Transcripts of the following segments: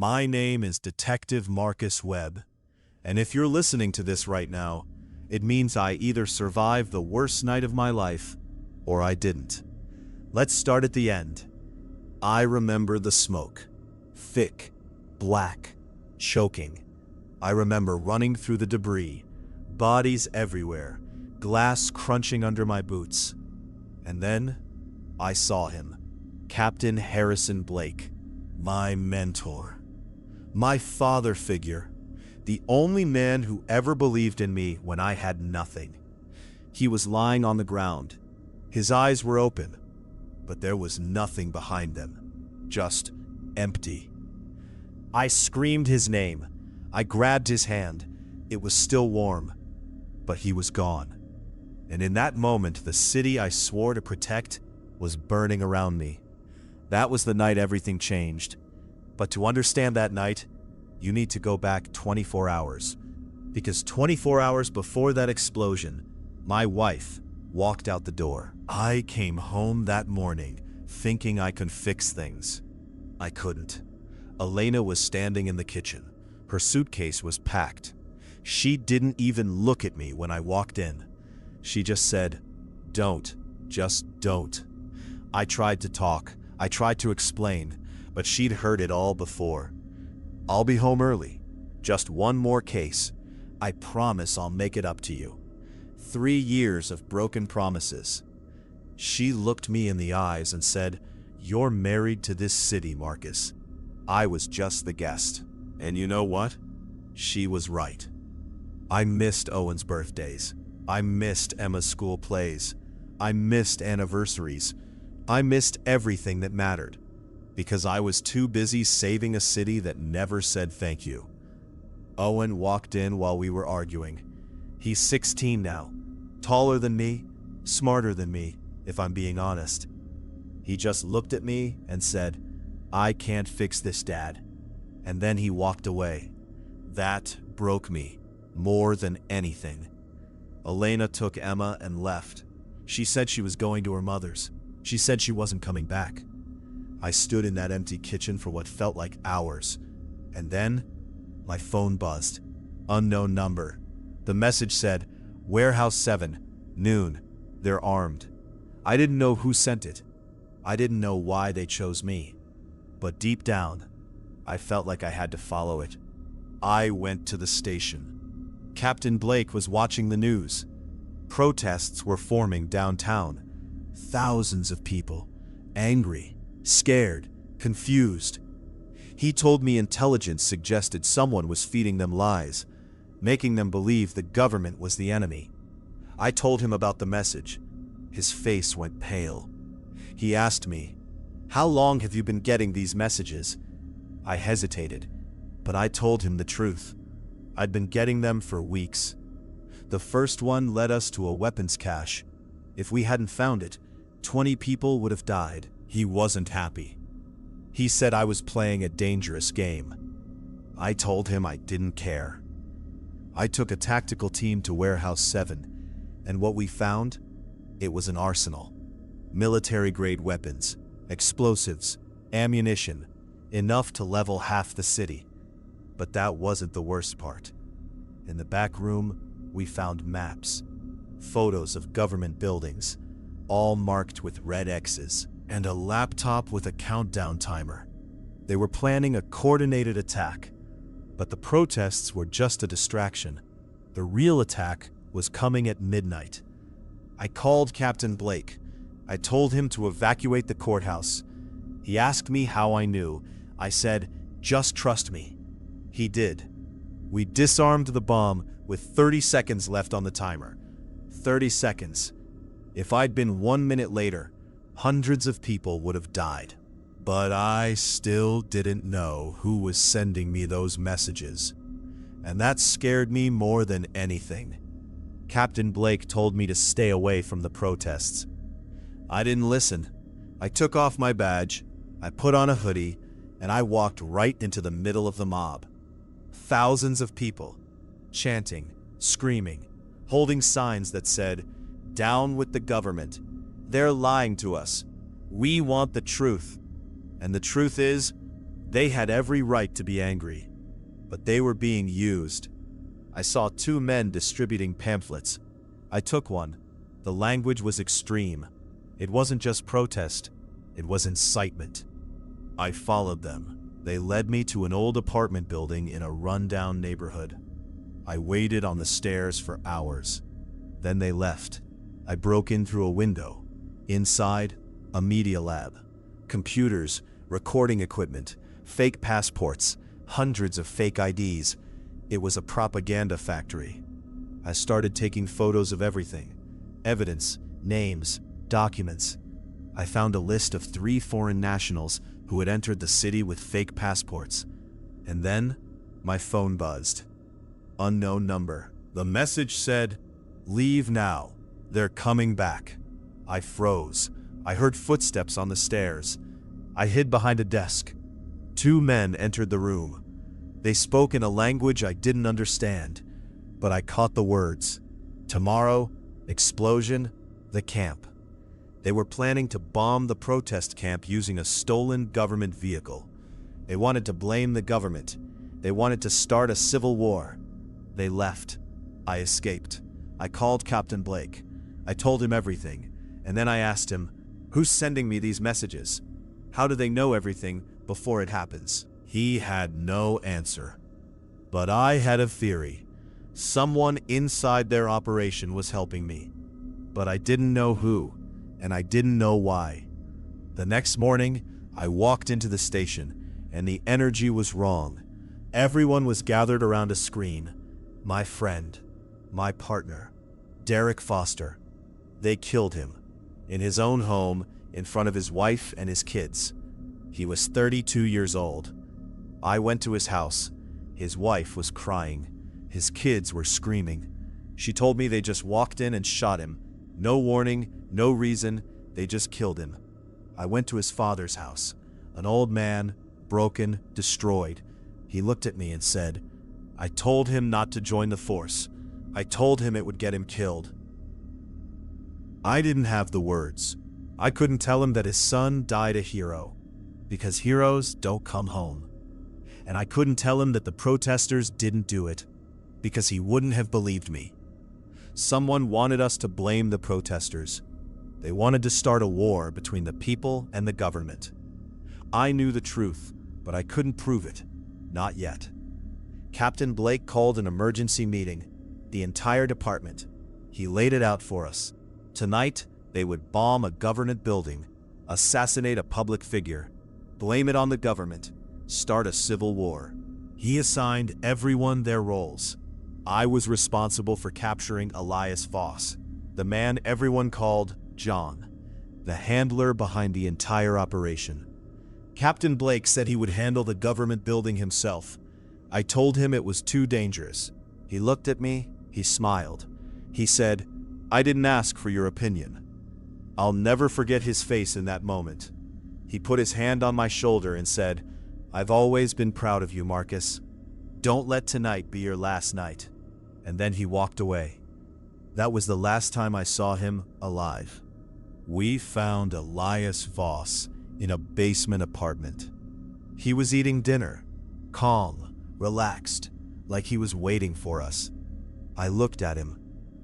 My name is Detective Marcus Webb, and if you're listening to this right now, it means I either survived the worst night of my life or I didn't. Let's start at the end. I remember the smoke. Thick, black, choking. I remember running through the debris, bodies everywhere, glass crunching under my boots. And then I saw him, Captain Harrison Blake, my mentor, my father figure, the only man who ever believed in me when I had nothing. He was lying on the ground. His eyes were open, but there was nothing behind them, just empty. I screamed his name. I grabbed his hand. It was still warm, but he was gone. And in that moment, the city I swore to protect was burning around me. That was the night everything changed. But to understand that night, you need to go back 24 hours. Because 24 hours before that explosion, my wife walked out the door. I came home that morning thinking I could fix things. I couldn't. Elena was standing in the kitchen. Her suitcase was packed. She didn't even look at me when I walked in. She just said, "Don't, just don't." I tried to talk. I tried to explain, but she'd heard it all before. "I'll be home early. Just one more case. I promise I'll make it up to you." 3 years of broken promises. She looked me in the eyes and said, "You're married to this city, Marcus." I was just the guest. And you know what? She was right. I missed Owen's birthdays. I missed Emma's school plays. I missed anniversaries. I missed everything that mattered, because I was too busy saving a city that never said thank you. Owen walked in while we were arguing. He's 16 now, taller than me, smarter than me, if I'm being honest. He just looked at me and said, "I can't fix this, Dad." And then he walked away. That broke me more than anything. Elena took Emma and left. She said she was going to her mother's. She said she wasn't coming back. I stood in that empty kitchen for what felt like hours. And then, my phone buzzed. Unknown number. The message said, "Warehouse 7, noon. They're armed." I didn't know who sent it. I didn't know why they chose me. But deep down, I felt like I had to follow it. I went to the station. Captain Blake was watching the news. Protests were forming downtown. Thousands of people, angry, scared, confused. He told me intelligence suggested someone was feeding them lies, making them believe the government was the enemy. I told him about the message. His face went pale. He asked me, "How long have you been getting these messages?" I hesitated, but I told him the truth. I'd been getting them for weeks. The first one led us to a weapons cache. If we hadn't found it, 20 people would have died. He wasn't happy. He said I was playing a dangerous game. I told him I didn't care. I took a tactical team to Warehouse 7, and what we found? It was an arsenal. Military-grade weapons, explosives, ammunition, enough to level half the city. But that wasn't the worst part. In the back room, we found maps, photos of government buildings, all marked with red X's, and a laptop with a countdown timer. They were planning a coordinated attack, but the protests were just a distraction. The real attack was coming at midnight. I called Captain Blake. I told him to evacuate the courthouse. He asked me how I knew. I said, "Just trust me." He did. We disarmed the bomb with 30 seconds left on the timer. 30 seconds. If I'd been 1 minute later, hundreds of people would have died. But I still didn't know who was sending me those messages. And that scared me more than anything. Captain Blake told me to stay away from the protests. I didn't listen. I took off my badge, I put on a hoodie, and I walked right into the middle of the mob. Thousands of people, chanting, screaming, holding signs that said, "Down with the government. They're lying to us. We want the truth." And the truth is, They had every right to be angry, but they were being used. I saw two men distributing pamphlets. I took one. The language was extreme. It wasn't just protest, it was incitement. I followed them. They led me to an old apartment building in a rundown neighborhood. I waited on the stairs for hours. Then they left. I broke in through a window. Inside, a media lab. Computers, recording equipment, fake passports, hundreds of fake IDs. It was a propaganda factory. I started taking photos of everything. Evidence, names, documents. I found a list of 3 foreign nationals who had entered the city with fake passports. And then, my phone buzzed. Unknown number. The message said, "Leave now. They're coming back." I froze. I heard footsteps on the stairs. I hid behind a desk. 2 men entered the room. They spoke in a language I didn't understand, but I caught the words. Tomorrow, explosion, the camp. They were planning to bomb the protest camp using a stolen government vehicle. They wanted to blame the government. They wanted to start a civil war. They left. I escaped. I called Captain Blake. I told him everything, and then I asked him, "Who's sending me these messages? How do they know everything before it happens?" He had no answer. But I had a theory. Someone inside their operation was helping me. But I didn't know who, and I didn't know why. The next morning, I walked into the station, and the energy was wrong. Everyone was gathered around a screen. My friend, my partner, Derek Foster. They killed him, in his own home, in front of his wife and his kids. He was 32 years old. I went to his house. His wife was crying. His kids were screaming. She told me they just walked in and shot him. No warning, no reason, they just killed him. I went to his father's house. An old man, broken, destroyed. He looked at me and said, "I told him not to join the force. I told him it would get him killed." I didn't have the words. I couldn't tell him that his son died a hero, because heroes don't come home. And I couldn't tell him that the protesters didn't do it, because he wouldn't have believed me. Someone wanted us to blame the protesters. They wanted to start a war between the people and the government. I knew the truth, but I couldn't prove it. Not yet. Captain Blake called an emergency meeting. The entire department. He laid it out for us. Tonight, they would bomb a government building, assassinate a public figure, blame it on the government, start a civil war. He assigned everyone their roles. I was responsible for capturing Elias Voss, the man everyone called John, the handler behind the entire operation. Captain Blake said he would handle the government building himself. I told him it was too dangerous. He looked at me, he smiled. He said, "I didn't ask for your opinion." I'll never forget his face in that moment. He put his hand on my shoulder and said, "I've always been proud of you, Marcus. Don't let tonight be your last night." And then he walked away. That was the last time I saw him alive. We found Elias Voss in a basement apartment. He was eating dinner, calm, relaxed, like he was waiting for us. I looked at him,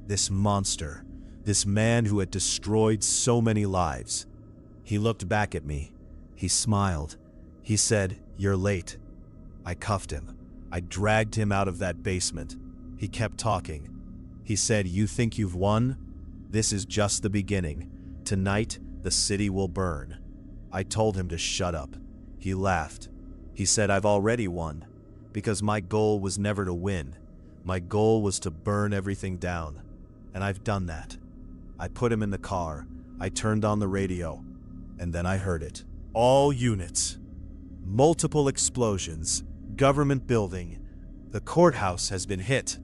this monster, this man who had destroyed so many lives. He looked back at me. He smiled. He said, "You're late." I cuffed him. I dragged him out of that basement. He kept talking. He said, "You think you've won? This is just the beginning. Tonight, the city will burn." I told him to shut up. He laughed. He said, "I've already won, because my goal was never to win. My goal was to burn everything down. And I've done that." I put him in the car. I turned on the radio, and then I heard it. All units. Multiple explosions. Government building. The courthouse has been hit.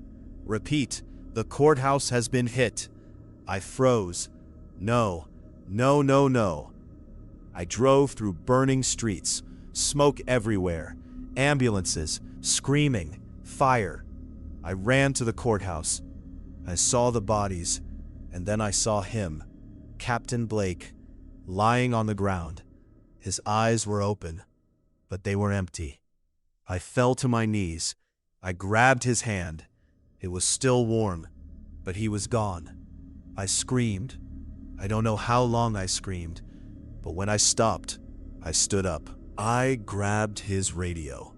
Repeat, the courthouse has been hit. I froze. No, no, no, no. I drove through burning streets, smoke everywhere, ambulances, screaming, fire. I ran to the courthouse. I saw the bodies, and then I saw him, Captain Blake, lying on the ground. His eyes were open. but they were empty. I fell to my knees. I grabbed his hand. It was still warm, but he was gone. I screamed. I don't know how long I screamed, but when I stopped, I stood up. I grabbed his radio.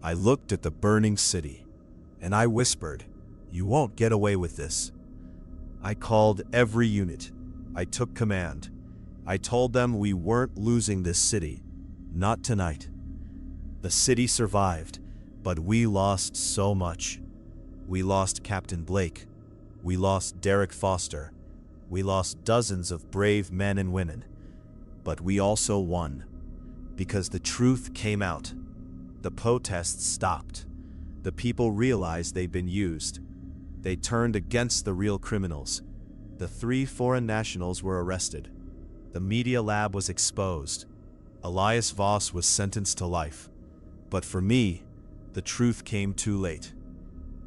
I looked at the burning city, and I whispered, "You won't get away with this." I called every unit. I took command. I told them we weren't losing this city. Not tonight. The city survived, but we lost so much. We lost Captain Blake. We lost Derek Foster. We lost dozens of brave men and women. But we also won. Because the truth came out. The protests stopped. The people realized they'd been used. They turned against the real criminals. The 3 foreign nationals were arrested. The Media Lab was exposed. Elias Voss was sentenced to life. But for me, the truth came too late.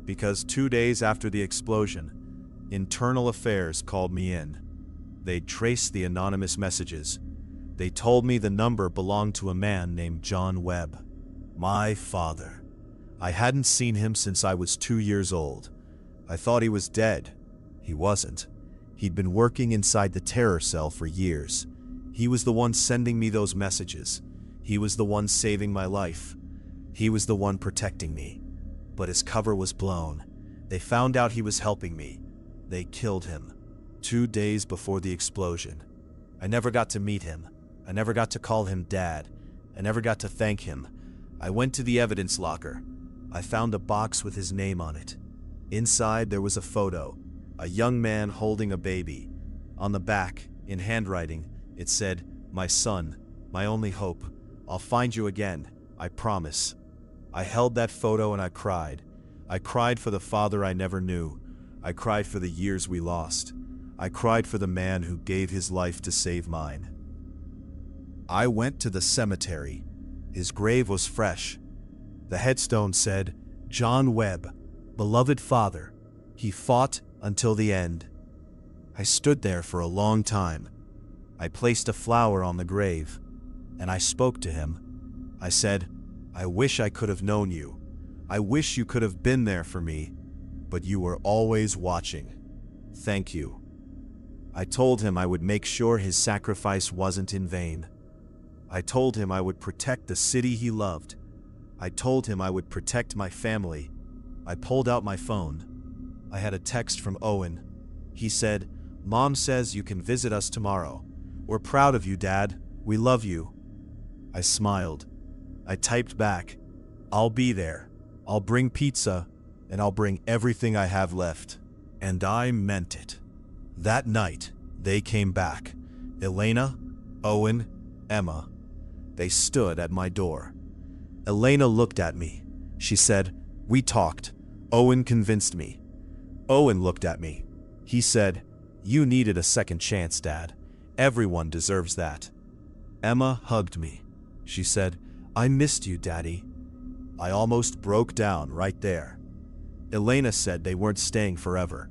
Because 2 days after the explosion, Internal Affairs called me in. They traced the anonymous messages. They told me the number belonged to a man named John Webb. My father. I hadn't seen him since I was 2 years old. I thought he was dead. He wasn't. He'd been working inside the terror cell for years. He was the one sending me those messages. He was the one saving my life. He was the one protecting me. But his cover was blown. They found out he was helping me. They killed him. 2 days before the explosion. I never got to meet him. I never got to call him Dad. I never got to thank him. I went to the evidence locker. I found a box with his name on it. Inside there was a photo. A young man holding a baby. On the back, in handwriting, it said, "My son, my only hope. I'll find you again. I promise." I held that photo and I cried. I cried for the father I never knew. I cried for the years we lost. I cried for the man who gave his life to save mine. I went to the cemetery. His grave was fresh. The headstone said, "John Webb, beloved father. He fought until the end." I stood there for a long time. I placed a flower on the grave, and I spoke to him. I said, "I wish I could have known you. I wish you could have been there for me, but you were always watching. Thank you." I told him I would make sure his sacrifice wasn't in vain. I told him I would protect the city he loved. I told him I would protect my family. I pulled out my phone. I had a text from Owen. He said, "Mom says you can visit us tomorrow. We're proud of you, Dad. We love you." I smiled. I typed back, "I'll be there. I'll bring pizza, and I'll bring everything I have left." And I meant it. That night, they came back. Elena, Owen, Emma. They stood at my door. Elena looked at me. She said, "We talked. Owen convinced me." Owen looked at me. He said, "You needed a second chance, Dad. Everyone deserves that." Emma hugged me. She said, "I missed you, Daddy." I almost broke down right there. Elena said they weren't staying forever,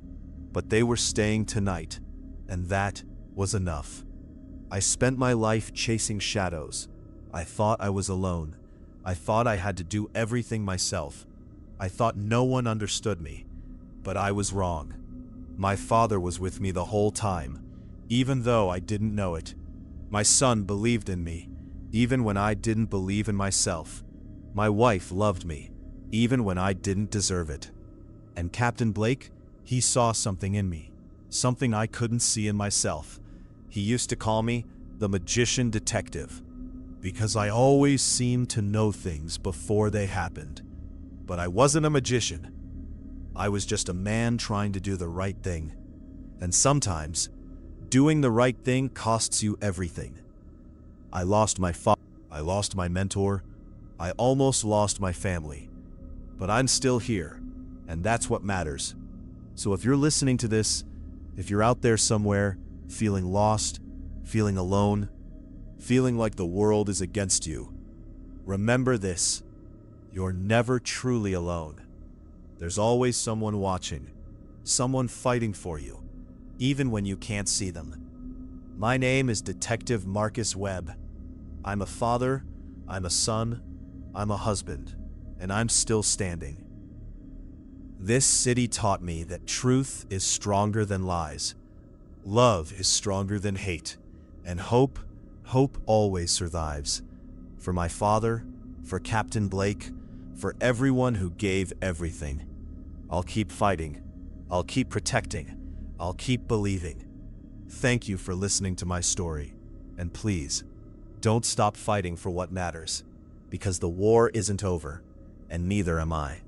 but they were staying tonight, and that was enough. I spent my life chasing shadows. I thought I was alone. I thought I had to do everything myself. I thought no one understood me, but I was wrong. My father was with me the whole time, even though I didn't know it. My son believed in me, even when I didn't believe in myself. My wife loved me, even when I didn't deserve it. And Captain Blake, he saw something in me, something I couldn't see in myself. He used to call me the magician detective, because I always seemed to know things before they happened. But I wasn't a magician. I was just a man trying to do the right thing. And sometimes, doing the right thing costs you everything. I lost my father. I lost my mentor. I almost lost my family. But I'm still here, and that's what matters. So if you're listening to this, if you're out there somewhere, feeling lost, feeling alone, feeling like the world is against you, remember this: you're never truly alone. There's always someone watching, someone fighting for you, even when you can't see them. My name is Detective Marcus Webb. I'm a father, I'm a son, I'm a husband, and I'm still standing. This city taught me that truth is stronger than lies, love is stronger than hate, and hope always survives. For my father, for Captain Blake, for everyone who gave everything. I'll keep fighting, I'll keep protecting, I'll keep believing. Thank you for listening to my story, and please, don't stop fighting for what matters, because the war isn't over, and neither am I.